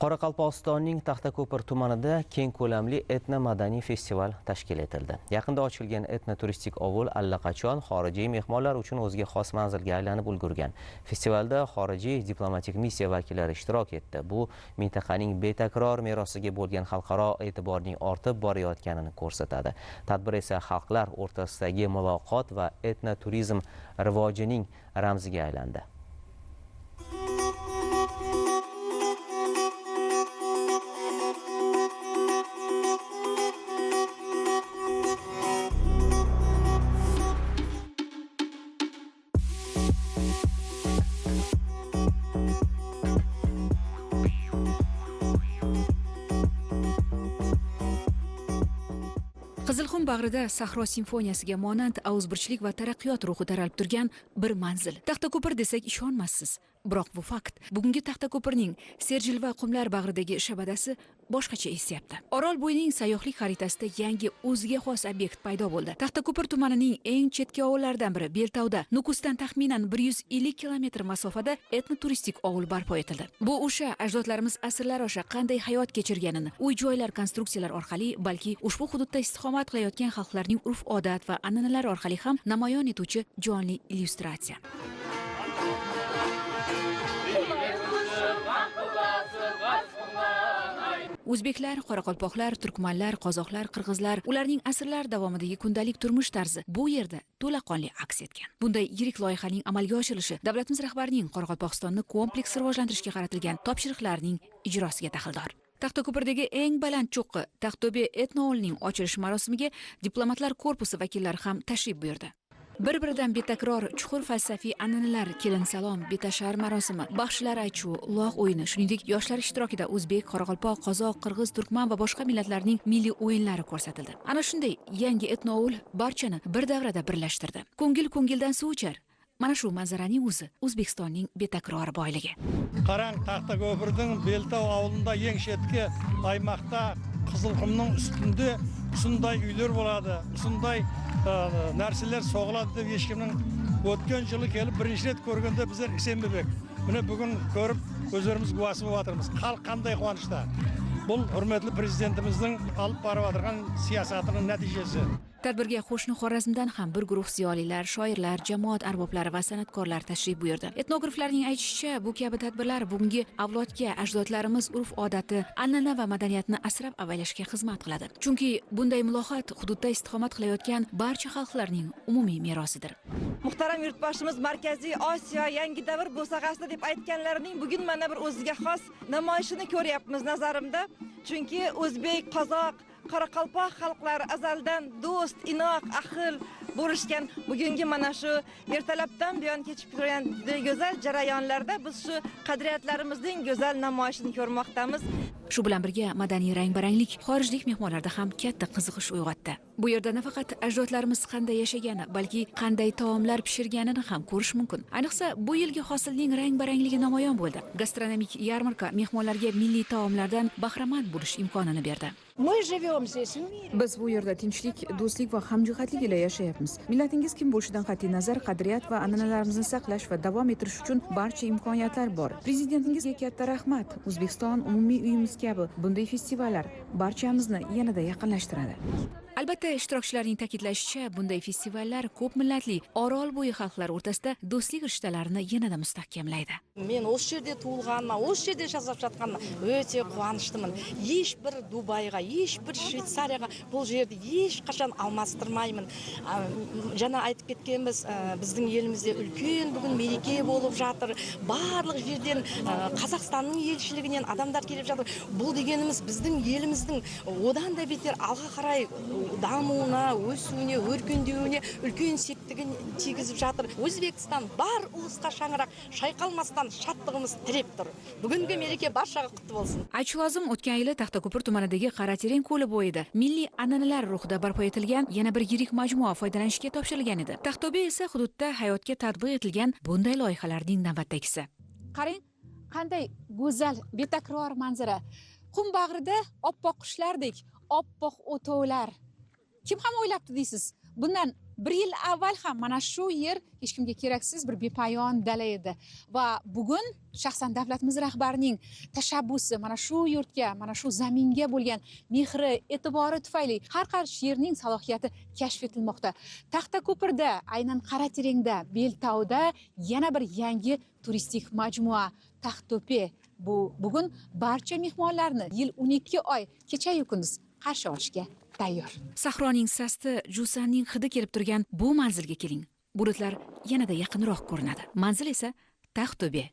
Qoraqalpog'istonning Taxtako'pir tumanida keng ko'lamli etno-madaniy festival tashkil etildi. Yaqinda ochilgan etno-turistik ovul allaqachon xorijiy mehmonlar uchun o'ziga xos manzilga aylanib ulgurgan. Festivalda xorijiy diplomatik missiya vakillari ishtirok etdi. Bu mintaqaning betakror merosiga bo'lgan xalqaro e'tiborning ortib borayotganini ko'rsatadi. Tadbir esa xalqlar o'rtasidagi muloqot va etno-turizm rivojining ramziga aylandi. Qizilxum bag'rida sahro simfoniyasiga monand avzbirchilik va taraqqiyot ruhi taralib turgan bir manzil. Taxtako'pir desak ishonmassiz. Biroq bu fakt. Bugungi Taxtako'pirning Serjil va qumlar bag'ridagi shabadasi boshqacha esyapti. Orol bo'yining sayyohlik xaritasida yangi o'ziga xos obyekt paydo bo'ldi. Taxtako'pir tumanining eng chetki ovullaridan biri Beltovda Nukusdan taxminan 150 kilometr masofada etno-turistik ovul barpo etildi. Bu o'sha ajdodlarimiz asrlar osha qanday hayot kechirganini, uy-joylar, konstruksiyalar orqali, balki ushbu hududda istiqomat qilayotgan xalqlarning urf-odat va an'analari orqali ham namoyon etuvchi jonli illyustratsiya. O'zbeklar, qoraqalpoqlar, turkmanlar, qozoqlar, qirg'izlar, ularning asrlar davomidagi kundalik turmush tarzi bu yerda to'laqonli aks etgan. Bunday yirik loyihaning amalga oshirilishi davlatimiz rahbarining Qoraqalpog'istonni kompleks rivojlantirishga qaratilgan topshiriqlarining ijrosiga daxldor. Taxtako'pirdagi eng baland cho'qqi Taxto'be etno-ovulning ochilish marosimiga diplomatlar korpusi vakillari ham tashrif buyurdi. Bir-biridan betakror chuqur falsafiy an'analar, kelin salom, betashar marosimi, baxshilar aychuv, uloq o'yini, shuningdek yoshlar ishtirokida o'zbek, qoraqalpoq, qozoq, qirg'iz, turkman va boshqa millatlarning milliy o'yinlari ko'rsatildi. Ana shunday yangi etno-ovul barchani bir davrada birlashtirdi. Ko'ngil-ko'ngildan suv ichar. Mana shu manzaraning o'zi O'zbekistonning betakror boyligi. Qarang, Taxtako'pirning Beltov ovulida eng chetki aymoqda Qizilqumning ustida shunday uylar bo'ladi, shunday narsalar so'g'iladi deb hech kimning o'tgan yili kelib birinchi ret ko'rganda bizlar Isenbek. Buni bugun ko'rib o'zlarimiz guvohi bo'lyapmiz. Xalq qanday quvonishda. Bu hurmatli prezidentimizning olib borayotgan siyosatining natijasi. Tadbirga qo'shni Xorazmdan ham bir guruh ziyolilar, shoirlar, jamoat arboblari va san'atkorlar tashrif buyurdi. Etnograflarning aytishicha, bu kabi tadbirlar bugungi avlodga ajdodlarimiz urf-odati, an'ana va madaniyatni asrab-avaylashga xizmat qiladi. Chunki bunday muloqot hududda istiqomat qilayotgan barcha xalqlarning umumiy merosidir. Muhtaram yurtboshimiz Markaziy Osiyo yangi davr bo'sag'asida deb aytganlarining bugun mana bir o'ziga xos namoyishini ko'ryapmiz nazarimda. Chunki o'zbek, qozoq, qoraqalpoq xalqlari azaldan do'st, inoq, ahil bo'lishgan. Bugungi mana shu ertalabdan buyon kechib turgan go'zal jarayonlarda biz shu qadriyatlarimizning go'zal namoyishini ko'rmoqdamiz. Shu bilan birga madaniy rang-baranglik xorijlik mehmonlarda ham katta qiziqish uyg'otdi. Bu yerda nafaqat ajdodlarimiz qanday yashagani, balki qanday taomlar pishirganini ham ko'rish mumkin. Ayniqsa, bu yilgi hosilning rang-barangligi namoyon bo'ldi. Gastronomik yarmarka mehmonlarga milliy taomlardan bahramand bo'lish imkonini berdi. Biz bu yerda tinchlik, do'stlik va hamjihatlik ila yashayapmiz. Millatingiz kim bo'lishidan qat'iy nazar, qadriyat va an'analarimizni saqlash va davom ettirish uchun barcha imkoniyatlar bor. Prezidentingizga katta rahmat. O'zbekiston umumiy uyimiz kabi bunday festivallar barchamizni yanada yaqinlashtiradi. Albatta, ishtirokchilarning ta'kidlashicha, bunday festivallar ko'p millatli Orol bo'yi xalqlar o'rtasida do'stlik rishtalarini yanada mustahkamlaydi. Men o'sha yerda tug'ilganman, o'sha yerda yashab жатқанman o'ta quvonishdaman. Hech bir Dubayga, hech bir Shveysariyaga bu yerda hech qachon almastırmayman. Jana aytib ketganmiz, bizning elimizda ulkan bugun mereke bo'lib жатыр. Bарлық жерден Қазақстанның елшілігінен адамдар келіп жатыр. Бұл дегенimiz bizning elimizдің одан да бетер алға қарай дамуына, өсуіне, өркендеуіне үлкен септігін тигізіп жатыр. Өзбекстан бар ұлысқа шаңырақ шайқалмастан шаттығымыз тіреп тұр. Бүгінгі мереке баршаға құтты болсын. Aytish lozim, o'tgan yili Taxtako'pir tumanidagi Qarateran ko'li bo'yida milliy an'analar ruhida barpo etilgan yana bir yirik majmua foydalanishga topshirilgan edi. Taxto'be esa hududda hayotga tatbiq etilgan bunday loyihalarning navbatdagisi. Qarang, qanday go'zal betakror manzara. Qum bag'rida oppoq qushlardek, oppoq o'tovlar. Kim ham o'ylabdi deysiz? Bundan 1 yil avval ham mana shu yer hech kimga keraksiz bir bepoyon dala edi va bugun shaxsan davlatimiz rahbarining tashabbusi mana shu yurtga, mana shu zaminga bo'lgan mehri, e'tibori tufayli har qaysi yerning salohiyati kashf etilmoqda. Taxtako'pirda, aynan Qaraterengda, Beltovda yana bir yangi turistik majmua Taxto'pe. Bugun barcha mehmonlarni yil 12 oy kecha-yu kunduz qarshi olishga tayyor. Sahroning sasti, Jusanning hidi kelib turgan bu manzilga keling. Bulutlar yanada yaqinroq ko'rinadi. Manzil esa Taxto'pe.